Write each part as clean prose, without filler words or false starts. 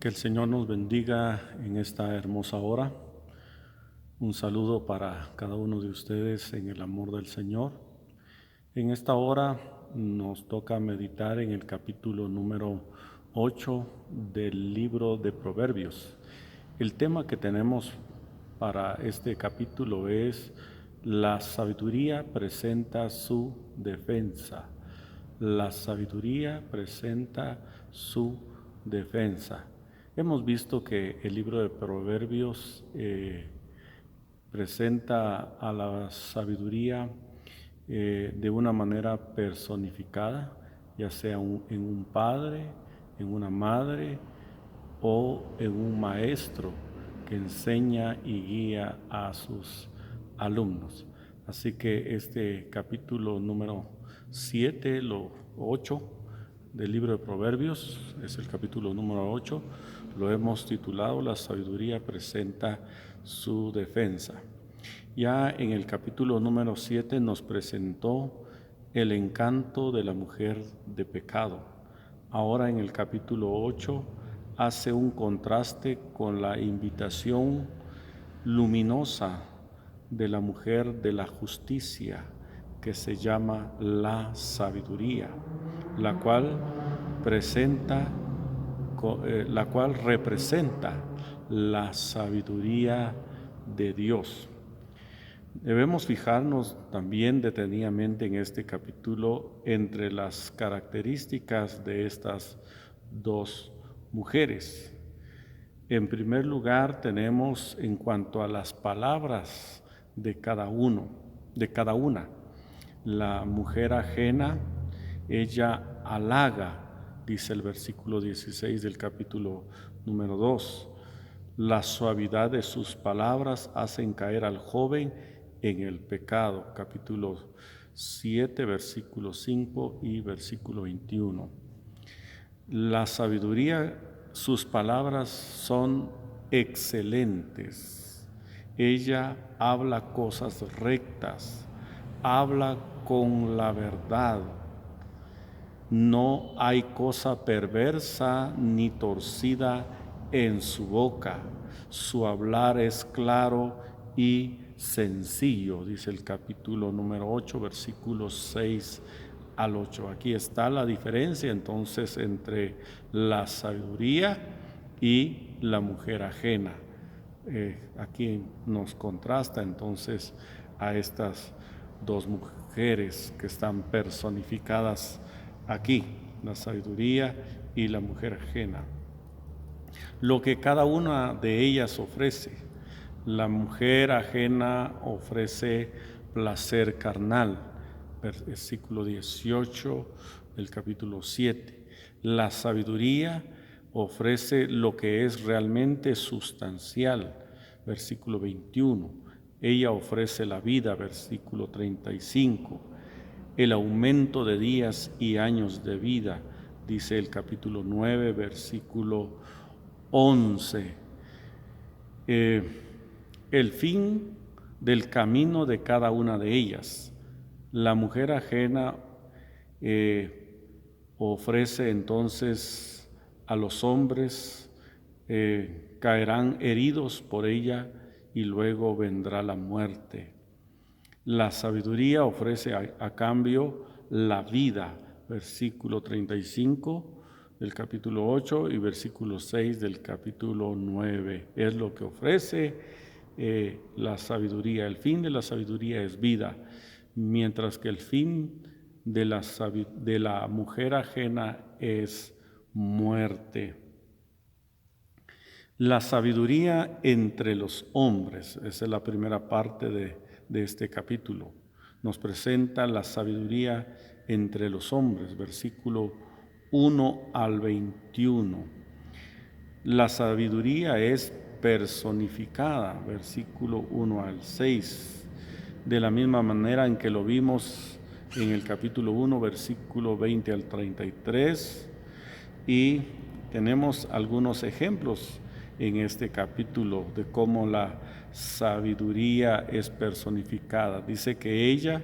Que el Señor nos bendiga en esta hermosa hora. Un saludo para cada uno de ustedes en el amor del Señor. En esta hora nos toca meditar en el capítulo número 8 del libro de Proverbios. El tema que tenemos para este capítulo es: la sabiduría presenta su defensa. La sabiduría presenta su defensa. Hemos visto que el libro de Proverbios presenta a la sabiduría de una manera personificada, ya sea en un padre, en una madre o en un maestro que enseña y guía a sus alumnos. Así que este capítulo número 7, 8 del libro de Proverbios, es el capítulo número 8, lo hemos titulado La sabiduría presenta su defensa. Ya en el capítulo número 7 nos presentó el encanto de la mujer de pecado. Ahora en el capítulo 8 hace un contraste con la invitación luminosa de la mujer de la justicia, que se llama la sabiduría, la cual representa la sabiduría de Dios. Debemos fijarnos también detenidamente en este capítulo entre las características de estas dos mujeres. En primer lugar, tenemos en cuanto a las palabras de cada una. La mujer ajena, ella halaga, dice el versículo 16 del capítulo número 2. La suavidad de sus palabras hacen caer al joven en el pecado, capítulo 7, versículo 5 y versículo 21. La sabiduría, sus palabras son excelentes. Ella habla cosas rectas, habla con la verdad. No hay cosa perversa ni torcida en su boca. Su hablar es claro y sencillo, dice el capítulo número 8, versículos 6 al 8. Aquí está la diferencia entonces entre la sabiduría y la mujer ajena. Aquí nos contrasta entonces a estas dos mujeres que están personificadas aquí, la sabiduría y la mujer ajena. Lo que cada una de ellas ofrece. La mujer ajena ofrece placer carnal, versículo 18 del capítulo 7. La sabiduría ofrece lo que es realmente sustancial, versículo 21. Ella ofrece la vida, versículo 35. El aumento de días y años de vida, dice el capítulo 9, versículo 11. El fin del camino de cada una de ellas. La mujer ajena ofrece entonces a los hombres, caerán heridos por ella y luego vendrá la muerte. La sabiduría ofrece a cambio la vida, versículo 35 del capítulo 8 y versículo 6 del capítulo 9. Es lo que ofrece la sabiduría. El fin de la sabiduría es vida, mientras que el fin de la mujer ajena es muerte. La sabiduría entre los hombres, esa es la primera parte de este capítulo. Nos presenta la sabiduría entre los hombres, versículo 1 al 21. La sabiduría es personificada, versículo 1 al 6, de la misma manera en que lo vimos en el capítulo 1, versículo 20 al 33, y tenemos algunos ejemplos en este capítulo de cómo la sabiduría es personificada. Dice que ella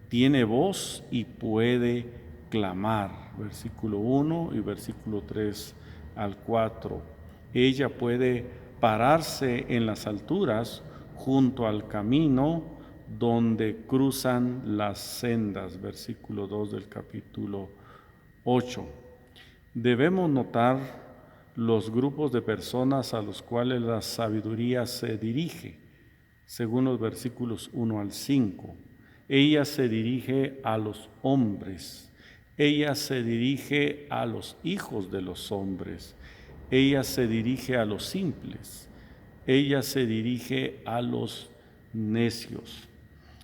tiene voz y puede clamar, versículo 1 y versículo 3 al 4. Ella puede pararse en las alturas junto al camino donde cruzan las sendas, versículo 2 del capítulo 8. Debemos notar los grupos de personas a los cuales la sabiduría se dirige, según los versículos 1 al 5. Ella se dirige a los hombres, ella se dirige a los hijos de los hombres, ella se dirige a los simples, ella se dirige a los necios.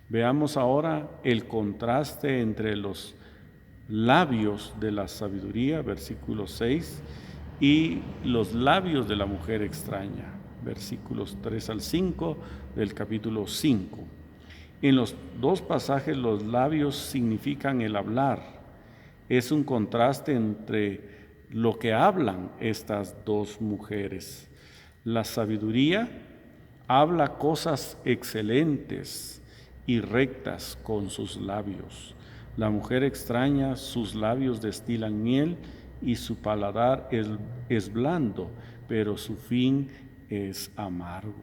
Veamos ahora el contraste entre los labios de la sabiduría, versículo 6, y los labios de la mujer extraña, versículos 3 al 5 del capítulo 5. En los dos pasajes los labios significan el hablar. Es un contraste entre lo que hablan estas dos mujeres. La sabiduría habla cosas excelentes y rectas con sus labios. La mujer extraña, sus labios destilan miel y su paladar es blando, pero su fin es amargo.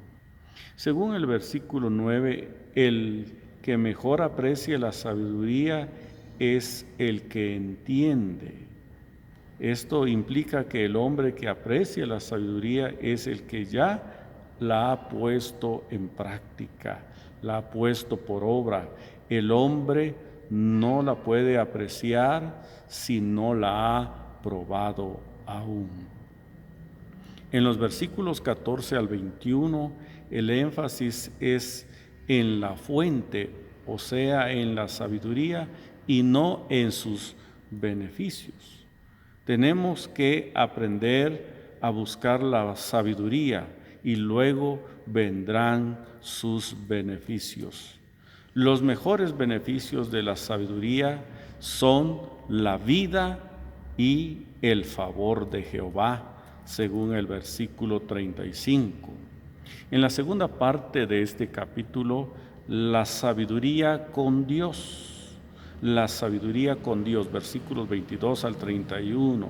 Según el versículo 9, el que mejor aprecia la sabiduría es el que entiende. Esto implica que el hombre que aprecia la sabiduría es el que ya la ha puesto en práctica, la ha puesto por obra. El hombre no la puede apreciar si no la ha probado aún. En los versículos 14 al 21, el énfasis es en la fuente, o sea, en la sabiduría y no en sus beneficios. Tenemos que aprender a buscar la sabiduría y luego vendrán sus beneficios. Los mejores beneficios de la sabiduría son la vida y el favor de Jehová, según el versículo 35. En la segunda parte de este capítulo, la sabiduría con Dios. La sabiduría con Dios, versículos 22 al 31.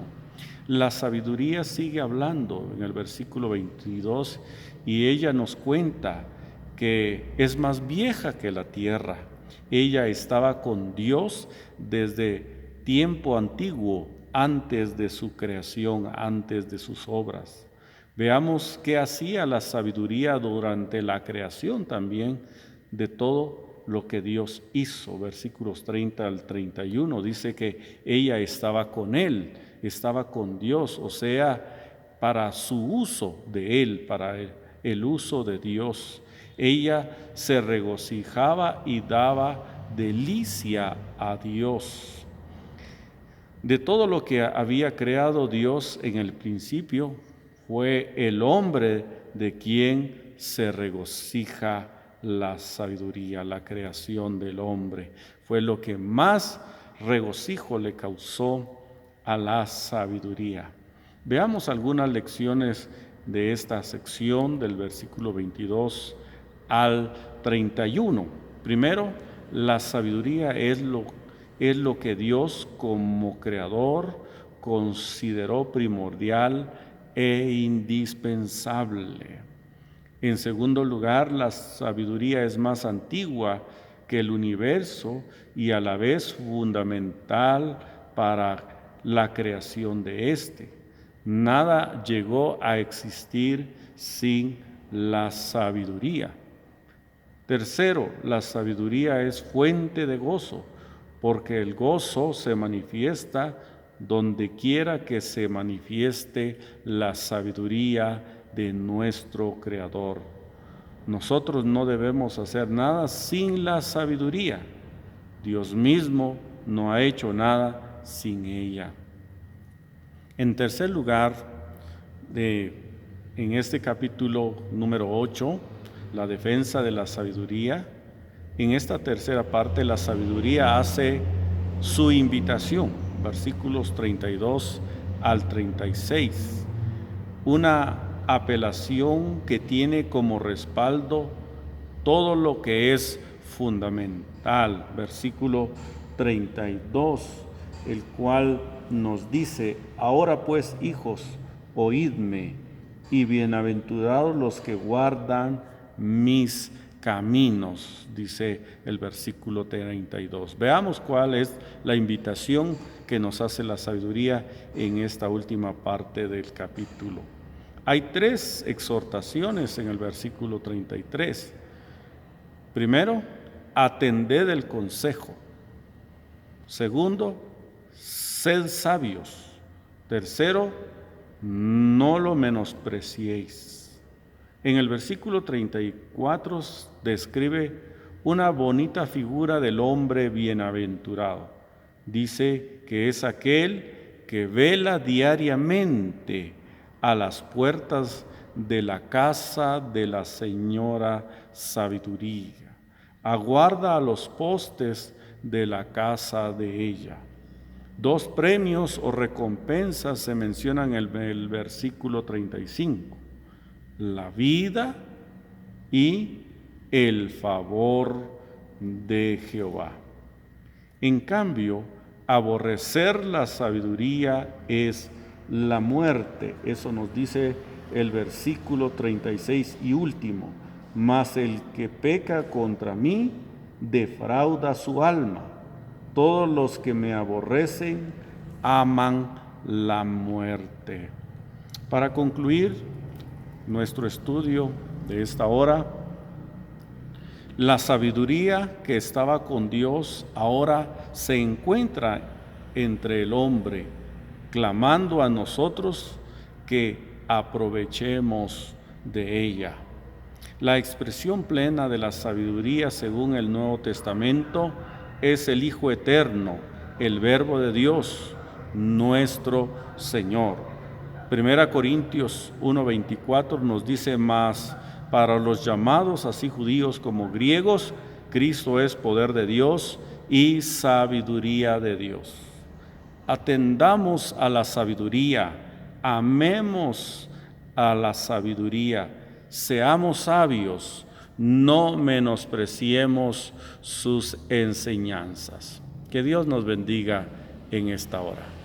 La sabiduría sigue hablando en el versículo 22 y ella nos cuenta que es más vieja que la tierra. Ella estaba con Dios desde tiempo antiguo, antes de su creación, antes de sus obras. Veamos qué hacía la sabiduría durante la creación también de todo lo que Dios hizo. Versículos 30 al 31 dice que ella estaba con Él, estaba con Dios, o sea, para su uso de Él, para el uso de Dios. Ella se regocijaba y daba delicia a Dios. De todo lo que había creado Dios en el principio, fue el hombre de quien se regocija la sabiduría, la creación del hombre. Fue lo que más regocijo le causó a la sabiduría. Veamos algunas lecciones de esta sección del versículo 22 al 31. Primero, la sabiduría es lo que Dios como creador consideró primordial e indispensable. En segundo lugar, la sabiduría es más antigua que el universo y a la vez fundamental para la creación de éste. Nada llegó a existir sin la sabiduría. Tercero, la sabiduría es fuente de gozo, porque el gozo se manifiesta donde quiera que se manifieste la sabiduría de nuestro Creador. Nosotros no debemos hacer nada sin la sabiduría. Dios mismo no ha hecho nada sin ella. En tercer lugar, en este capítulo número 8, la defensa de la sabiduría, en esta tercera parte la sabiduría hace su invitación, versículos 32 al 36, una apelación que tiene como respaldo todo lo que es fundamental, versículo 32, el cual nos dice: ahora pues, hijos, oídme, y bienaventurados los que guardan mis caminos, dice el versículo 32. Veamos cuál es la invitación que nos hace la sabiduría en esta última parte del capítulo. Hay 3 exhortaciones en el versículo 33. Primero, atended el consejo. Segundo, sed sabios. Tercero, no lo menospreciéis. En el versículo 34 describe una bonita figura del hombre bienaventurado. Dice que es aquel que vela diariamente a las puertas de la casa de la señora sabiduría. Aguarda a los postes de la casa de ella. 2 premios o recompensas se mencionan en el versículo 35. La vida y el favor de Jehová. En cambio, aborrecer la sabiduría es la muerte. Eso nos dice el versículo 36 y último. Mas el que peca contra mí defrauda su alma. Todos los que me aborrecen aman la muerte. Para concluir nuestro estudio de esta hora, la sabiduría que estaba con Dios ahora se encuentra entre el hombre, clamando a nosotros que aprovechemos de ella. La expresión plena de la sabiduría según el Nuevo Testamento es el Hijo Eterno, el Verbo de Dios, nuestro Señor. 1 Corintios 1:24 nos dice más, para los llamados así judíos como griegos, Cristo es poder de Dios y sabiduría de Dios. Atendamos a la sabiduría, amemos a la sabiduría, seamos sabios, no menospreciemos sus enseñanzas. Que Dios nos bendiga en esta hora.